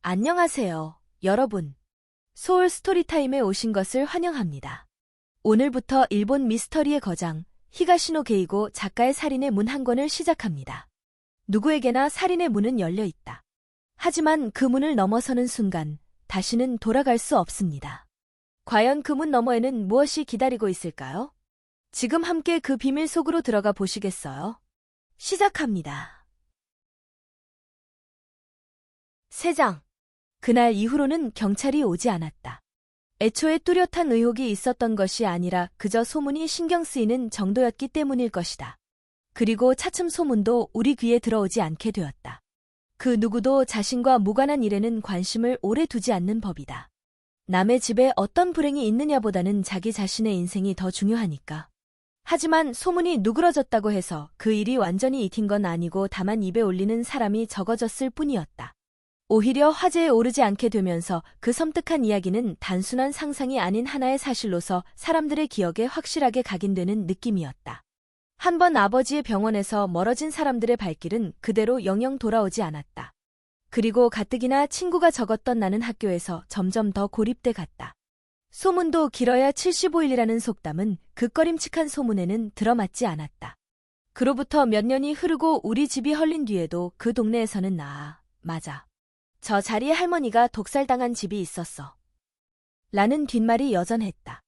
안녕하세요, 여러분. 소울 스토리타임에 오신 것을 환영합니다. 오늘부터 일본 미스터리의 거장, 히가시노 게이고 작가의 살인의 문 한 권을 시작합니다. 누구에게나 살인의 문은 열려 있다. 하지만 그 문을 넘어서는 순간 다시는 돌아갈 수 없습니다. 과연 그 문 너머에는 무엇이 기다리고 있을까요? 지금 함께 그 비밀 속으로 들어가 보시겠어요? 시작합니다. 3장. 그날 이후로는 경찰이 오지 않았다. 애초에 뚜렷한 의혹이 있었던 것이 아니라 그저 소문이 신경 쓰이는 정도였기 때문일 것이다. 그리고 차츰 소문도 우리 귀에 들어오지 않게 되었다. 그 누구도 자신과 무관한 일에는 관심을 오래 두지 않는 법이다. 남의 집에 어떤 불행이 있느냐보다는 자기 자신의 인생이 더 중요하니까. 하지만 소문이 누그러졌다고 해서 그 일이 완전히 익힌 건 아니고 다만 입에 올리는 사람이 적어졌을 뿐이었다. 오히려 화제에 오르지 않게 되면서 그 섬뜩한 이야기는 단순한 상상이 아닌 하나의 사실로서 사람들의 기억에 확실하게 각인되는 느낌이었다. 한번 아버지의 병원에서 멀어진 사람들의 발길은 그대로 영영 돌아오지 않았다. 그리고 가뜩이나 친구가 적었던 나는 학교에서 점점 더 고립돼 갔다. 소문도 길어야 75일이라는 속담은 그 꺼림칙한 소문에는 들어맞지 않았다. 그로부터 몇 년이 흐르고 우리 집이 헐린 뒤에도 그 동네에서는 맞아. 저 자리에 할머니가 독살당한 집이 있었어. 라는 뒷말이 여전했다.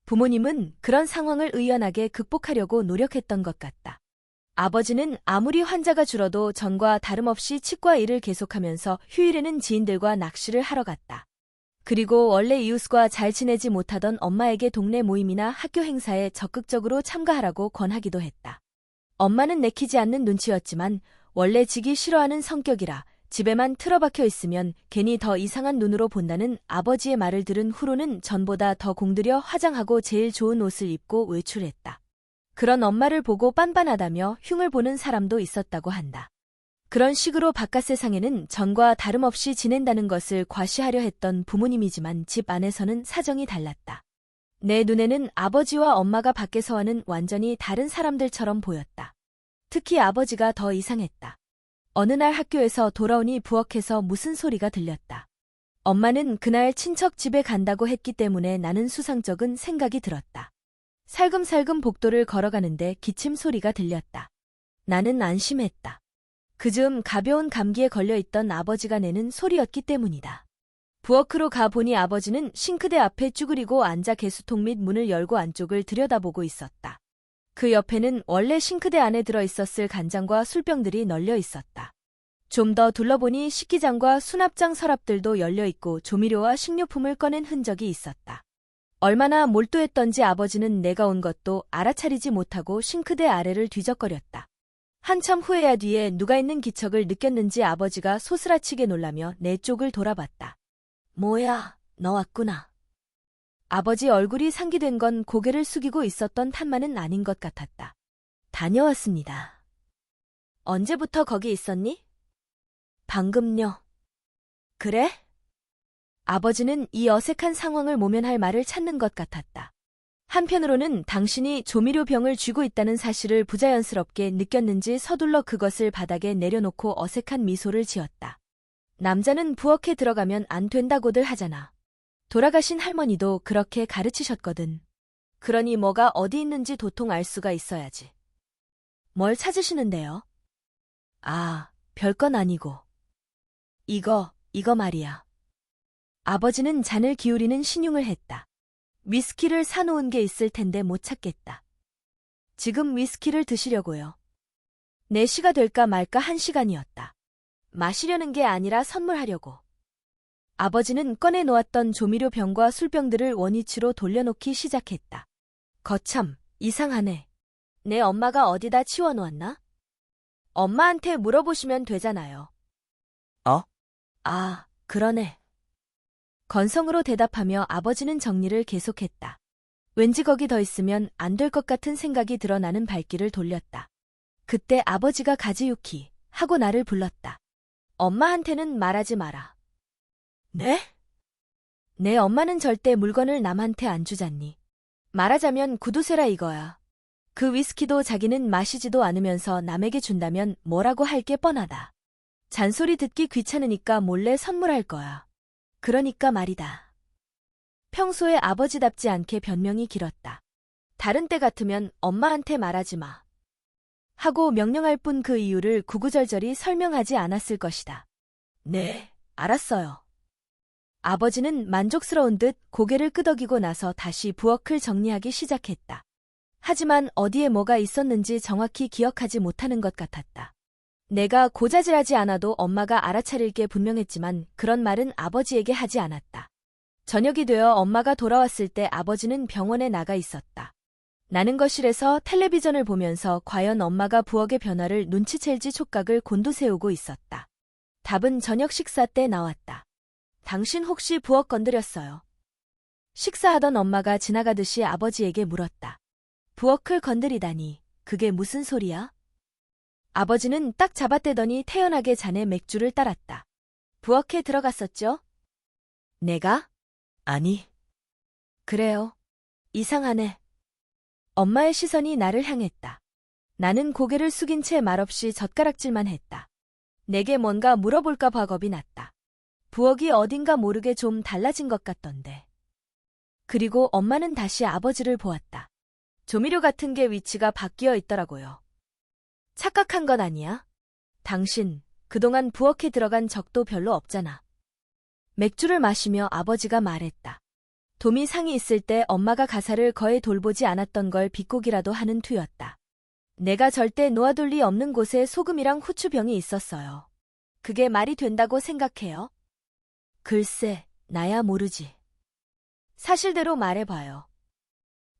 부모님은 그런 상황을 의연하게 극복하려고 노력했던 것 같다. 아버지는 아무리 환자가 줄어도 전과 다름없이 치과 일을 계속하면서 휴일에는 지인들과 낚시를 하러 갔다. 그리고 원래 이웃과 잘 지내지 못하던 엄마에게 동네 모임이나 학교 행사에 적극적으로 참가하라고 권하기도 했다. 엄마는 내키지 않는 눈치였지만 원래 지기 싫어하는 성격이라 집에만 틀어박혀 있으면 괜히 더 이상한 눈으로 본다는 아버지의 말을 들은 후로는 전보다 더 공들여 화장하고 제일 좋은 옷을 입고 외출했다. 그런 엄마를 보고 빤빤하다며 흉을 보는 사람도 있었다고 한다. 그런 식으로 바깥 세상에는 전과 다름없이 지낸다는 것을 과시하려 했던 부모님이지만 집 안에서는 사정이 달랐다. 내 눈에는 아버지와 엄마가 밖에서와는 완전히 다른 사람들처럼 보였다. 특히 아버지가 더 이상했다. 어느 날 학교에서 돌아오니 부엌에서 무슨 소리가 들렸다. 엄마는 그날 친척 집에 간다고 했기 때문에 나는 수상쩍은 생각이 들었다. 살금살금 복도를 걸어가는데 기침 소리가 들렸다. 나는 안심했다. 그즈음 가벼운 감기에 걸려있던 아버지가 내는 소리였기 때문이다. 부엌으로 가보니 아버지는 싱크대 앞에 쭈그리고 앉아 개수통 및 문을 열고 안쪽을 들여다보고 있었다. 그 옆에는 원래 싱크대 안에 들어있었을 간장과 술병들이 널려 있었다. 좀 더 둘러보니 식기장과 수납장 서랍들도 열려있고 조미료와 식료품을 꺼낸 흔적이 있었다. 얼마나 몰두했던지 아버지는 내가 온 것도 알아차리지 못하고 싱크대 아래를 뒤적거렸다. 한참 후에야 뒤에 누가 있는 기척을 느꼈는지 아버지가 소스라치게 놀라며 내 쪽을 돌아봤다. 뭐야, 너 왔구나. 아버지 얼굴이 상기된 건 고개를 숙이고 있었던 탓만은 아닌 것 같았다. 다녀왔습니다. 언제부터 거기 있었니? 방금요. 그래? 아버지는 이 어색한 상황을 모면할 말을 찾는 것 같았다. 한편으로는 당신이 조미료병을 쥐고 있다는 사실을 부자연스럽게 느꼈는지 서둘러 그것을 바닥에 내려놓고 어색한 미소를 지었다. 남자는 부엌에 들어가면 안 된다고들 하잖아. 돌아가신 할머니도 그렇게 가르치셨거든. 그러니 뭐가 어디 있는지 도통 알 수가 있어야지. 뭘 찾으시는데요? 별건 아니고. 이거 말이야. 아버지는 잔을 기울이는 신용을 했다. 위스키를 사놓은 게 있을 텐데 못 찾겠다. 지금 위스키를 드시려고요. 4시가 될까 말까 1시간이었다. 마시려는 게 아니라 선물하려고. 아버지는 꺼내놓았던 조미료병과 술병들을 원위치로 돌려놓기 시작했다. 거참, 이상하네. 내 엄마가 어디다 치워놓았나? 엄마한테 물어보시면 되잖아요. 그러네. 건성으로 대답하며 아버지는 정리를 계속했다. 왠지 거기 더 있으면 안 될 것 같은 생각이 들어 나는 발길을 돌렸다. 그때 아버지가 가지유키 하고 나를 불렀다. 엄마한테는 말하지 마라. 네? 내 엄마는 절대 물건을 남한테 안 주잖니. 말하자면 구두쇠라 이거야. 그 위스키도 자기는 마시지도 않으면서 남에게 준다면 뭐라고 할 게 뻔하다. 잔소리 듣기 귀찮으니까 몰래 선물할 거야. 그러니까 말이다. 평소에 아버지답지 않게 변명이 길었다. 다른 때 같으면 엄마한테 말하지 마. 하고 명령할 뿐 그 이유를 구구절절히 설명하지 않았을 것이다. 네, 알았어요. 아버지는 만족스러운 듯 고개를 끄덕이고 나서 다시 부엌을 정리하기 시작했다. 하지만 어디에 뭐가 있었는지 정확히 기억하지 못하는 것 같았다. 내가 고자질하지 않아도 엄마가 알아차릴 게 분명했지만 그런 말은 아버지에게 하지 않았다. 저녁이 되어 엄마가 돌아왔을 때 아버지는 병원에 나가 있었다. 나는 거실에서 텔레비전을 보면서 과연 엄마가 부엌의 변화를 눈치챌지 촉각을 곤두세우고 있었다. 답은 저녁 식사 때 나왔다. 당신 혹시 부엌 건드렸어요? 식사하던 엄마가 지나가듯이 아버지에게 물었다. 부엌을 건드리다니, 그게 무슨 소리야? 아버지는 딱 잡아떼더니 태연하게 잔에 맥주를 따랐다. 부엌에 들어갔었죠? 내가? 아니. 그래요. 이상하네. 엄마의 시선이 나를 향했다. 나는 고개를 숙인 채 말없이 젓가락질만 했다. 내게 뭔가 물어볼까 봐 겁이 났다. 부엌이 어딘가 모르게 좀 달라진 것 같던데. 그리고 엄마는 다시 아버지를 보았다. 조미료 같은 게 위치가 바뀌어 있더라고요. 착각한 건 아니야? 당신, 그동안 부엌에 들어간 적도 별로 없잖아. 맥주를 마시며 아버지가 말했다. 도미 상이 있을 때 엄마가 가사를 거의 돌보지 않았던 걸 비꼬기라도 하는 투였다. 내가 절대 놓아둘 리 없는 곳에 소금이랑 후추병이 있었어요. 그게 말이 된다고 생각해요? 글쎄, 나야 모르지. 사실대로 말해봐요.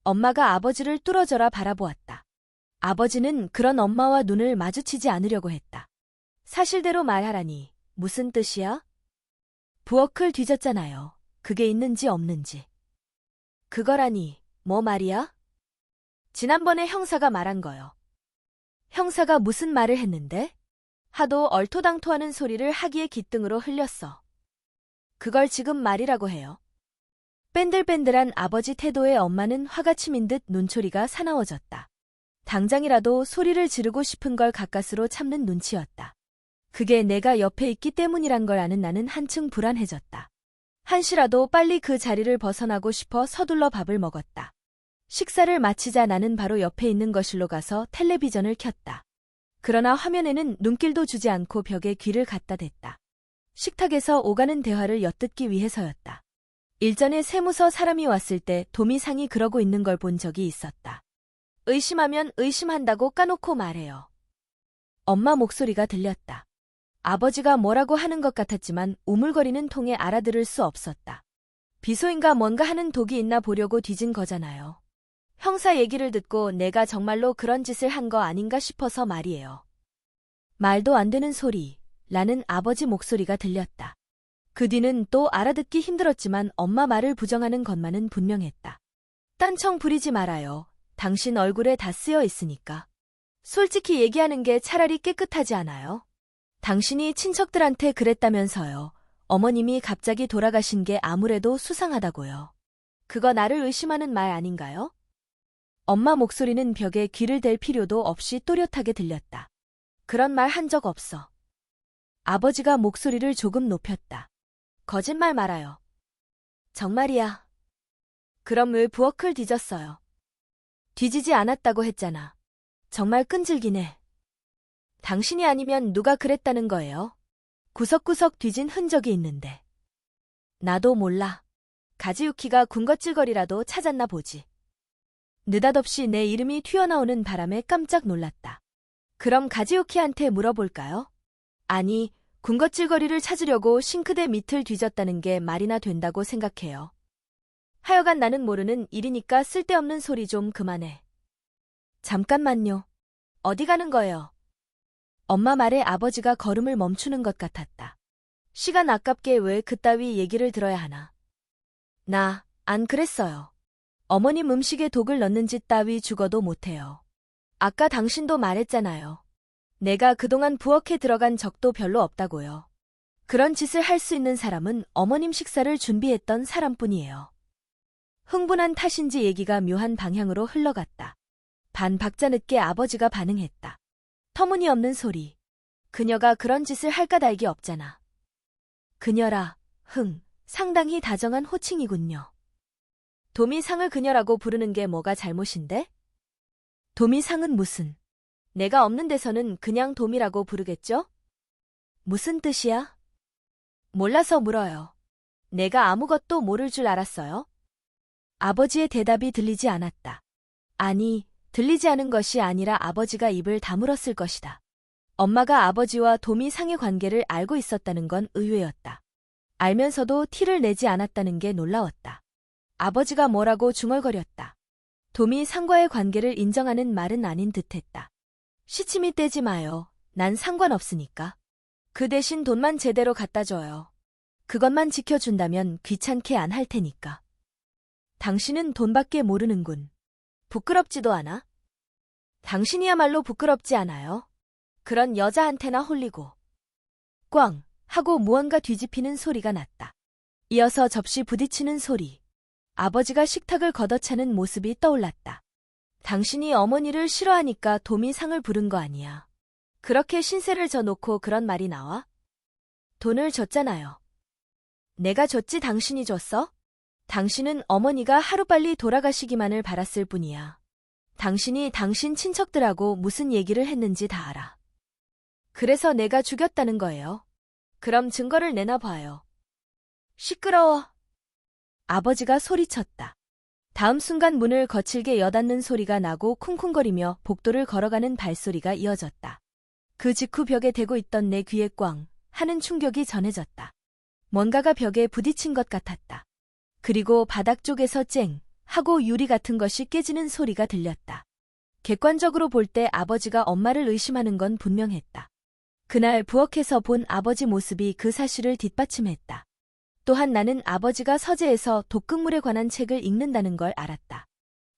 엄마가 아버지를 뚫어져라 바라보았다. 아버지는 그런 엄마와 눈을 마주치지 않으려고 했다. 사실대로 말하라니, 무슨 뜻이야? 부엌을 뒤졌잖아요. 그게 있는지 없는지. 그거라니, 뭐 말이야? 지난번에 형사가 말한 거요. 형사가 무슨 말을 했는데? 하도 얼토당토하는 소리를 하기에 귓등으로 흘렸어. 그걸 지금 말이라고 해요. 뺀들뺀들한 아버지 태도에 엄마는 화가 치민 듯 눈초리가 사나워졌다. 당장이라도 소리를 지르고 싶은 걸 가까스로 참는 눈치였다. 그게 내가 옆에 있기 때문이란 걸 아는 나는 한층 불안해졌다. 한시라도 빨리 그 자리를 벗어나고 싶어 서둘러 밥을 먹었다. 식사를 마치자 나는 바로 옆에 있는 거실로 가서 텔레비전을 켰다. 그러나 화면에는 눈길도 주지 않고 벽에 귀를 갖다 댔다. 식탁에서 오가는 대화를 엿듣기 위해서였다. 일전에 세무서 사람이 왔을 때 도미상이 그러고 있는 걸 본 적이 있었다. 의심하면 의심한다고 까놓고 말해요. 엄마 목소리가 들렸다. 아버지가 뭐라고 하는 것 같았지만 우물거리는 통에 알아들을 수 없었다. 비소인가 뭔가 하는 독이 있나 보려고 뒤진 거잖아요. 형사 얘기를 듣고 내가 정말로 그런 짓을 한 거 아닌가 싶어서 말이에요. 말도 안 되는 소리, 라는 아버지 목소리가 들렸다. 그 뒤는 또 알아듣기 힘들었지만 엄마 말을 부정하는 것만은 분명했다. 딴청 부리지 말아요. 당신 얼굴에 다 쓰여 있으니까. 솔직히 얘기하는 게 차라리 깨끗하지 않아요? 당신이 친척들한테 그랬다면서요. 어머님이 갑자기 돌아가신 게 아무래도 수상하다고요. 그거 나를 의심하는 말 아닌가요? 엄마 목소리는 벽에 귀를 댈 필요도 없이 또렷하게 들렸다. 그런 말 한 적 없어. 아버지가 목소리를 조금 높였다. 거짓말 말아요. 정말이야. 그럼 왜 부엌을 뒤졌어요? 뒤지지 않았다고 했잖아. 정말 끈질기네. 당신이 아니면 누가 그랬다는 거예요? 구석구석 뒤진 흔적이 있는데. 나도 몰라. 가지유키가 군것질거리라도 찾았나 보지. 느닷없이 내 이름이 튀어나오는 바람에 깜짝 놀랐다. 그럼 가지유키한테 물어볼까요? 아니, 군것질거리를 찾으려고 싱크대 밑을 뒤졌다는 게 말이나 된다고 생각해요. 하여간 나는 모르는 일이니까 쓸데없는 소리 좀 그만해. 잠깐만요. 어디 가는 거예요? 엄마 말에 아버지가 걸음을 멈추는 것 같았다. 시간 아깝게 왜 그따위 얘기를 들어야 하나. 나, 안 그랬어요. 어머님 음식에 독을 넣는 짓 따위 죽어도 못해요. 아까 당신도 말했잖아요. 내가 그동안 부엌에 들어간 적도 별로 없다고요. 그런 짓을 할 수 있는 사람은 어머님 식사를 준비했던 사람뿐이에요. 흥분한 탓인지 얘기가 묘한 방향으로 흘러갔다. 반 박자 늦게 아버지가 반응했다. 터무니없는 소리. 그녀가 그런 짓을 할 까닭이 없잖아. 그녀라, 상당히 다정한 호칭이군요. 도미상을 그녀라고 부르는 게 뭐가 잘못인데? 도미상은 무슨? 내가 없는 데서는 그냥 도미라고 부르겠죠? 무슨 뜻이야? 몰라서 물어요. 내가 아무것도 모를 줄 알았어요? 아버지의 대답이 들리지 않았다. 아니, 들리지 않은 것이 아니라 아버지가 입을 다물었을 것이다. 엄마가 아버지와 도미상의 관계를 알고 있었다는 건 의외였다. 알면서도 티를 내지 않았다는 게 놀라웠다. 아버지가 뭐라고 중얼거렸다. 도미상과의 관계를 인정하는 말은 아닌 듯했다. 시침이 떼지 마요. 난 상관없으니까. 그 대신 돈만 제대로 갖다 줘요. 그것만 지켜준다면 귀찮게 안 할 테니까. 당신은 돈밖에 모르는군. 부끄럽지도 않아? 당신이야말로 부끄럽지 않아요? 그런 여자한테나 홀리고. 꽝! 하고 무언가 뒤집히는 소리가 났다. 이어서 접시 부딪히는 소리. 아버지가 식탁을 걷어차는 모습이 떠올랐다. 당신이 어머니를 싫어하니까 도미상을 부른 거 아니야. 그렇게 신세를 져놓고 그런 말이 나와? 돈을 줬잖아요. 내가 줬지 당신이 줬어? 당신은 어머니가 하루빨리 돌아가시기만을 바랐을 뿐이야. 당신이 당신 친척들하고 무슨 얘기를 했는지 다 알아. 그래서 내가 죽였다는 거예요. 그럼 증거를 내놔봐요. 시끄러워. 아버지가 소리쳤다. 다음 순간 문을 거칠게 여닫는 소리가 나고 쿵쿵거리며 복도를 걸어가는 발소리가 이어졌다. 그 직후 벽에 대고 있던 내 귀에 꽝 하는 충격이 전해졌다. 뭔가가 벽에 부딪힌 것 같았다. 그리고 바닥 쪽에서 쨍 하고 유리 같은 것이 깨지는 소리가 들렸다. 객관적으로 볼 때 아버지가 엄마를 의심하는 건 분명했다. 그날 부엌에서 본 아버지 모습이 그 사실을 뒷받침했다. 또한 나는 아버지가 서재에서 독극물에 관한 책을 읽는다는 걸 알았다.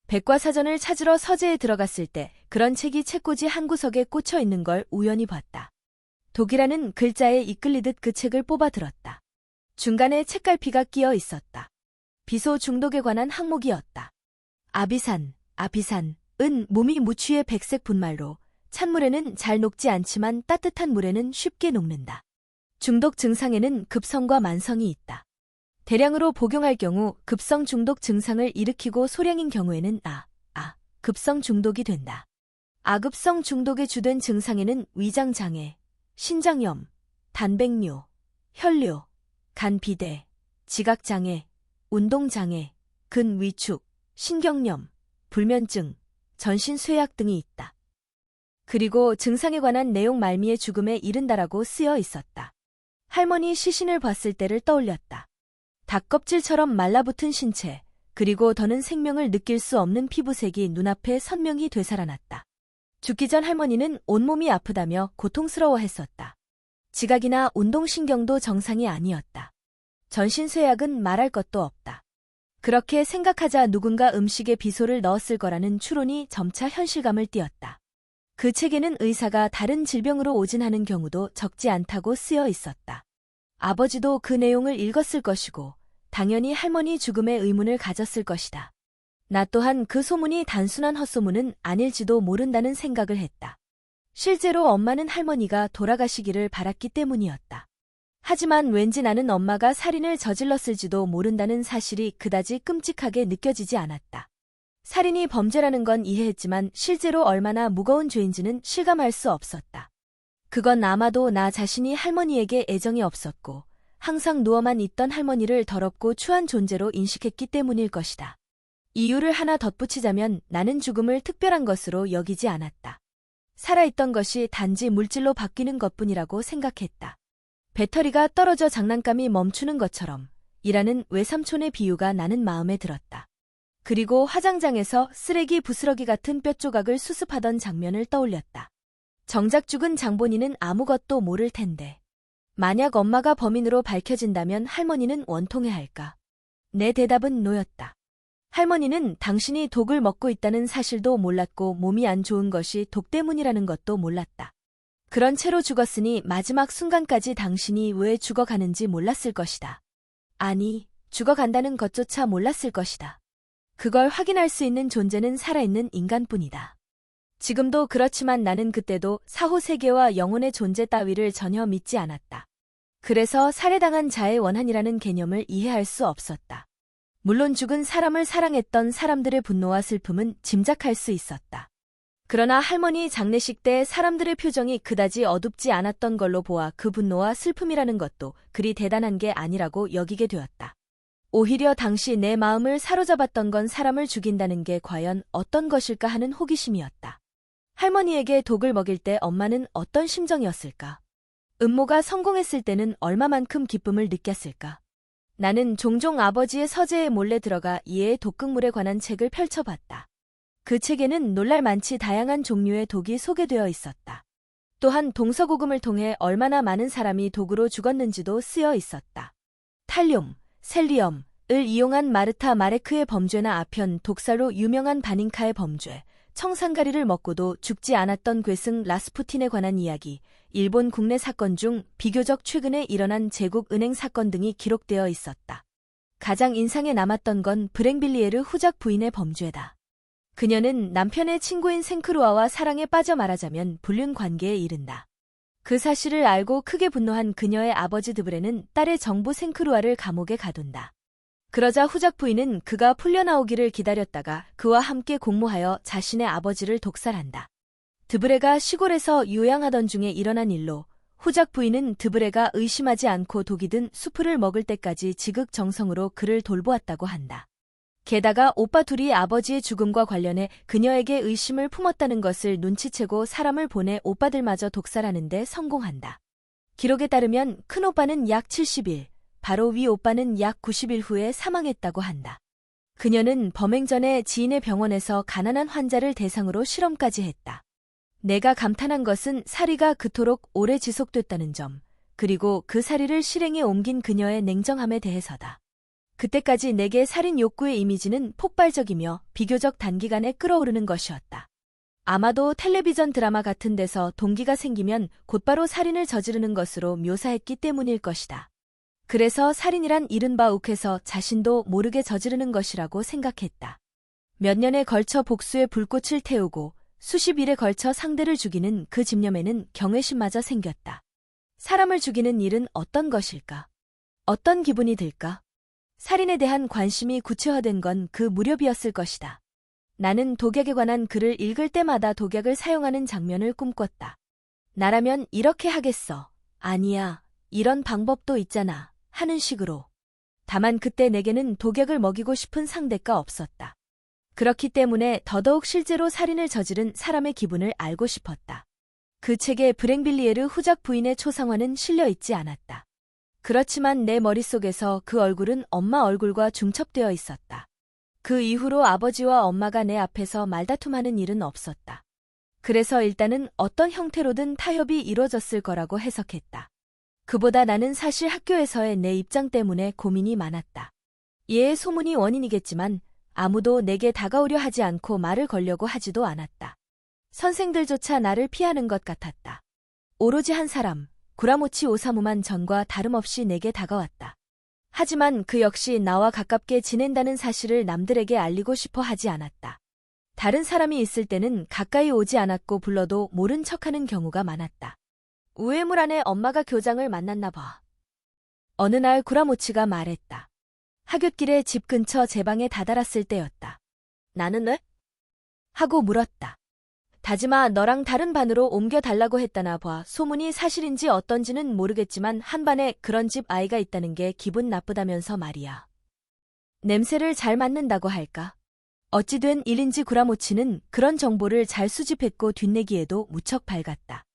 백과사전을 찾으러 서재에 들어갔을 때 그런 책이 책꽂이 한 구석에 꽂혀 있는 걸 우연히 봤다. 독이라는 글자에 이끌리듯 그 책을 뽑아 들었다. 중간에 책갈피가 끼어 있었다. 비소 중독에 관한 항목이었다. 아비산은 몸이 무취의 백색 분말로 찬물에는 잘 녹지 않지만 따뜻한 물에는 쉽게 녹는다. 중독 증상에는 급성과 만성이 있다. 대량으로 복용할 경우 급성 중독 증상을 일으키고 소량인 경우에는 급성 중독이 된다. 아급성 중독의 주된 증상에는 위장장애, 신장염, 단백뇨, 혈뇨, 간비대, 지각장애, 운동장애, 근위축, 신경염, 불면증, 전신쇠약 등이 있다. 그리고 증상에 관한 내용 말미에 죽음에 이른다라고 쓰여 있었다. 할머니 시신을 봤을 때를 떠올렸다. 닭껍질처럼 말라붙은 신체, 그리고 더는 생명을 느낄 수 없는 피부색이 눈앞에 선명히 되살아났다. 죽기 전 할머니는 온몸이 아프다며 고통스러워했었다. 지각이나 운동신경도 정상이 아니었다. 전신쇠약은 말할 것도 없다. 그렇게 생각하자 누군가 음식에 비소를 넣었을 거라는 추론이 점차 현실감을 띠었다. 그 책에는 의사가 다른 질병으로 오진하는 경우도 적지 않다고 쓰여 있었다. 아버지도 그 내용을 읽었을 것이고 당연히 할머니 죽음에 의문을 가졌을 것이다. 나 또한 그 소문이 단순한 헛소문은 아닐지도 모른다는 생각을 했다. 실제로 엄마는 할머니가 돌아가시기를 바랐기 때문이었다. 하지만 왠지 나는 엄마가 살인을 저질렀을지도 모른다는 사실이 그다지 끔찍하게 느껴지지 않았다. 살인이 범죄라는 건 이해했지만 실제로 얼마나 무거운 죄인지는 실감할 수 없었다. 그건 아마도 나 자신이 할머니에게 애정이 없었고 항상 누워만 있던 할머니를 더럽고 추한 존재로 인식했기 때문일 것이다. 이유를 하나 덧붙이자면 나는 죽음을 특별한 것으로 여기지 않았다. 살아있던 것이 단지 물질로 바뀌는 것뿐이라고 생각했다. 배터리가 떨어져 장난감이 멈추는 것처럼 이라는 외삼촌의 비유가 나는 마음에 들었다. 그리고 화장장에서 쓰레기 부스러기 같은 뼈조각을 수습하던 장면을 떠올렸다. 정작 죽은 장본인은 아무것도 모를 텐데. 만약 엄마가 범인으로 밝혀진다면 할머니는 원통해할까? 내 대답은 노였다. 할머니는 당신이 독을 먹고 있다는 사실도 몰랐고 몸이 안 좋은 것이 독 때문이라는 것도 몰랐다. 그런 채로 죽었으니 마지막 순간까지 당신이 왜 죽어가는지 몰랐을 것이다. 아니, 죽어간다는 것조차 몰랐을 것이다. 그걸 확인할 수 있는 존재는 살아있는 인간뿐이다. 지금도 그렇지만 나는 그때도 사후 세계와 영혼의 존재 따위를 전혀 믿지 않았다. 그래서 살해당한 자의 원한이라는 개념을 이해할 수 없었다. 물론 죽은 사람을 사랑했던 사람들의 분노와 슬픔은 짐작할 수 있었다. 그러나 할머니 장례식 때 사람들의 표정이 그다지 어둡지 않았던 걸로 보아 그 분노와 슬픔이라는 것도 그리 대단한 게 아니라고 여기게 되었다. 오히려 당시 내 마음을 사로잡았던 건 사람을 죽인다는 게 과연 어떤 것일까 하는 호기심이었다. 할머니에게 독을 먹일 때 엄마는 어떤 심정이었을까? 음모가 성공했을 때는 얼마만큼 기쁨을 느꼈을까? 나는 종종 아버지의 서재에 몰래 들어가 이의 독극물에 관한 책을 펼쳐봤다. 그 책에는 놀랄만치 다양한 종류의 독이 소개되어 있었다. 또한 동서고금을 통해 얼마나 많은 사람이 독으로 죽었는지도 쓰여 있었다. 탈륨, 셀리엄을 이용한 마르타 마레크의 범죄나 아편 독살로 유명한 바닌카의 범죄, 청산가리를 먹고도 죽지 않았던 괴승 라스푸틴에 관한 이야기, 일본 국내 사건 중 비교적 최근에 일어난 제국은행 사건 등이 기록되어 있었다. 가장 인상에 남았던 건 브랭빌리에르 후작 부인의 범죄다. 그녀는 남편의 친구인 생크루아와 사랑에 빠져 말하자면 불륜 관계에 이른다. 그 사실을 알고 크게 분노한 그녀의 아버지 드브레는 딸의 정부 생크루아를 감옥에 가둔다. 그러자 후작 부인은 그가 풀려나오기를 기다렸다가 그와 함께 공모하여 자신의 아버지를 독살한다. 드브레가 시골에서 요양하던 중에 일어난 일로 후작 부인은 드브레가 의심하지 않고 독이 든 수프를 먹을 때까지 지극정성으로 그를 돌보았다고 한다. 게다가 오빠 둘이 아버지의 죽음과 관련해 그녀에게 의심을 품었다는 것을 눈치채고 사람을 보내 오빠들마저 독살하는 데 성공한다. 기록에 따르면 큰오빠는 약 70일, 바로 위 오빠는 약 90일 후에 사망했다고 한다. 그녀는 범행 전에 지인의 병원에서 가난한 환자를 대상으로 실험까지 했다. 내가 감탄한 것은 살이가 그토록 오래 지속됐다는 점, 그리고 그 살이를 실행에 옮긴 그녀의 냉정함에 대해서다. 그때까지 내게 살인 욕구의 이미지는 폭발적이며 비교적 단기간에 끓어오르는 것이었다. 아마도 텔레비전 드라마 같은 데서 동기가 생기면 곧바로 살인을 저지르는 것으로 묘사했기 때문일 것이다. 그래서 살인이란 이른바 욱해서 자신도 모르게 저지르는 것이라고 생각했다. 몇 년에 걸쳐 복수의 불꽃을 태우고 수십 일에 걸쳐 상대를 죽이는 그 집념에는 경외심마저 생겼다. 사람을 죽이는 일은 어떤 것일까? 어떤 기분이 들까? 살인에 대한 관심이 구체화된 건 그 무렵이었을 것이다. 나는 독약에 관한 글을 읽을 때마다 독약을 사용하는 장면을 꿈꿨다. 나라면 이렇게 하겠어. 아니야, 이런 방법도 있잖아. 하는 식으로. 다만 그때 내게는 독약을 먹이고 싶은 상대가 없었다. 그렇기 때문에 더더욱 실제로 살인을 저지른 사람의 기분을 알고 싶었다. 그 책에 브랭빌리에르 후작 부인의 초상화는 실려 있지 않았다. 그렇지만 내 머릿속에서 그 얼굴은 엄마 얼굴과 중첩되어 있었다. 그 이후로 아버지와 엄마가 내 앞에서 말다툼하는 일은 없었다. 그래서 일단은 어떤 형태로든 타협이 이루어졌을 거라고 해석했다. 그보다 나는 사실 학교에서의 내 입장 때문에 고민이 많았다. 예의 소문이 원인이겠지만 아무도 내게 다가오려 하지 않고 말을 걸려고 하지도 않았다. 선생들조차 나를 피하는 것 같았다. 오로지 한 사람, 구라모치 오사무만 전과 다름없이 내게 다가왔다. 하지만 그 역시 나와 가깝게 지낸다는 사실을 남들에게 알리고 싶어 하지 않았다. 다른 사람이 있을 때는 가까이 오지 않았고 불러도 모른 척하는 경우가 많았다. 우회물 안에 엄마가 교장을 만났나 봐. 어느 날 구라모치가 말했다. 하굣길에 집 근처 제 방에 다다랐을 때였다. 나는 왜? 하고 물었다. 다지마 너랑 다른 반으로 옮겨달라고 했다나 봐. 소문이 사실인지 어떤지는 모르겠지만 한 반에 그런 집 아이가 있다는 게 기분 나쁘다면서 말이야. 냄새를 잘 맡는다고 할까? 어찌 된 일인지 구라모치는 그런 정보를 잘 수집했고 뒷내기에도 무척 밝았다.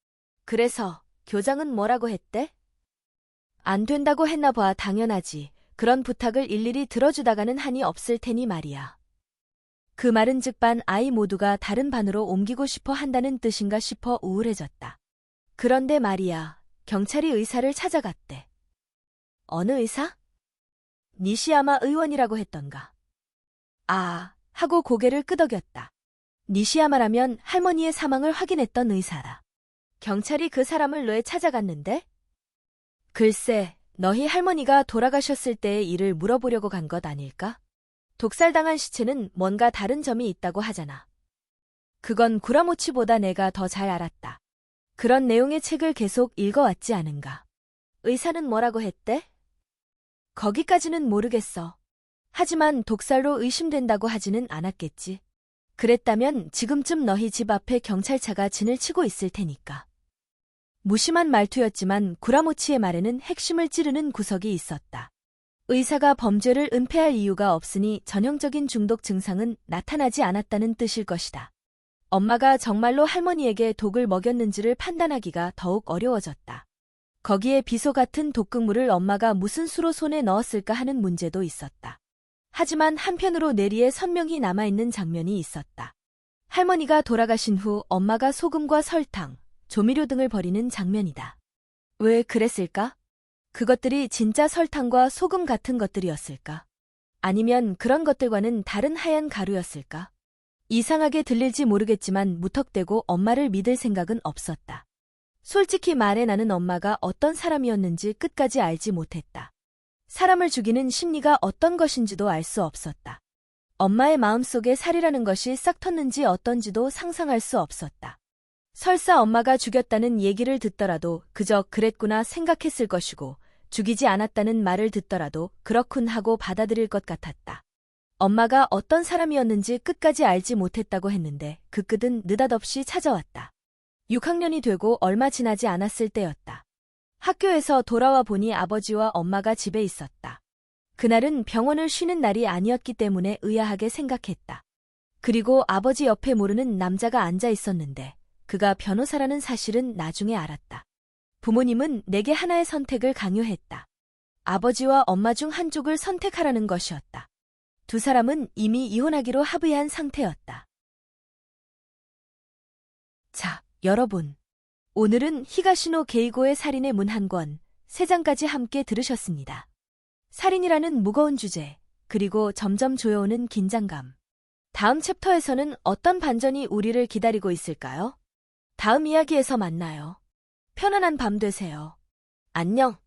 그래서 교장은 뭐라고 했대? 안 된다고 했나 봐. 당연하지. 그런 부탁을 일일이 들어주다가는 한이 없을 테니 말이야. 그 말은 즉반 아이 모두가 다른 반으로 옮기고 싶어 한다는 뜻인가 싶어 우울해졌다. 그런데 말이야, 경찰이 의사를 찾아갔대. 어느 의사? 니시야마 의원이라고 했던가. 아, 하고 고개를 끄덕였다. 니시야마라면 할머니의 사망을 확인했던 의사다. 경찰이 그 사람을 왜 찾아갔는데? 글쎄, 너희 할머니가 돌아가셨을 때의 일을 물어보려고 간 것 아닐까? 독살당한 시체는 뭔가 다른 점이 있다고 하잖아. 그건 구라모치보다 내가 더 잘 알았다. 그런 내용의 책을 계속 읽어왔지 않은가. 의사는 뭐라고 했대? 거기까지는 모르겠어. 하지만 독살로 의심된다고 하지는 않았겠지. 그랬다면 지금쯤 너희 집 앞에 경찰차가 진을 치고 있을 테니까. 무심한 말투였지만 구라모치의 말에는 핵심을 찌르는 구석이 있었다. 의사가 범죄를 은폐할 이유가 없으니 전형적인 중독 증상은 나타나지 않았다는 뜻일 것이다. 엄마가 정말로 할머니에게 독을 먹였는지를 판단하기가 더욱 어려워졌다. 거기에 비소 같은 독극물을 엄마가 무슨 수로 손에 넣었을까 하는 문제도 있었다. 하지만 한편으로 뇌리에 선명히 남아있는 장면이 있었다. 할머니가 돌아가신 후 엄마가 소금과 설탕, 조미료 등을 버리는 장면이다. 왜 그랬을까? 그것들이 진짜 설탕과 소금 같은 것들이었을까? 아니면 그런 것들과는 다른 하얀 가루였을까? 이상하게 들릴지 모르겠지만 무턱대고 엄마를 믿을 생각은 없었다. 솔직히 말해 나는 엄마가 어떤 사람이었는지 끝까지 알지 못했다. 사람을 죽이는 심리가 어떤 것인지도 알 수 없었다. 엄마의 마음속에 살이라는 것이 싹 텄는지 어떤지도 상상할 수 없었다. 설사 엄마가 죽였다는 얘기를 듣더라도 그저 그랬구나 생각했을 것이고 죽이지 않았다는 말을 듣더라도 그렇군 하고 받아들일 것 같았다. 엄마가 어떤 사람이었는지 끝까지 알지 못했다고 했는데 그 끝은 느닷없이 찾아왔다. 6학년이 되고 얼마 지나지 않았을 때였다. 학교에서 돌아와 보니 아버지와 엄마가 집에 있었다. 그날은 병원을 쉬는 날이 아니었기 때문에 의아하게 생각했다. 그리고 아버지 옆에 모르는 남자가 앉아 있었는데 그가 변호사라는 사실은 나중에 알았다. 부모님은 내게 하나의 선택을 강요했다. 아버지와 엄마 중 한쪽을 선택하라는 것이었다. 두 사람은 이미 이혼하기로 합의한 상태였다. 자, 여러분. 오늘은 히가시노 게이고의 살인의 문 한 권, 3장까지 함께 들으셨습니다. 살인이라는 무거운 주제, 그리고 점점 조여오는 긴장감. 다음 챕터에서는 어떤 반전이 우리를 기다리고 있을까요? 다음 이야기에서 만나요. 편안한 밤 되세요. 안녕.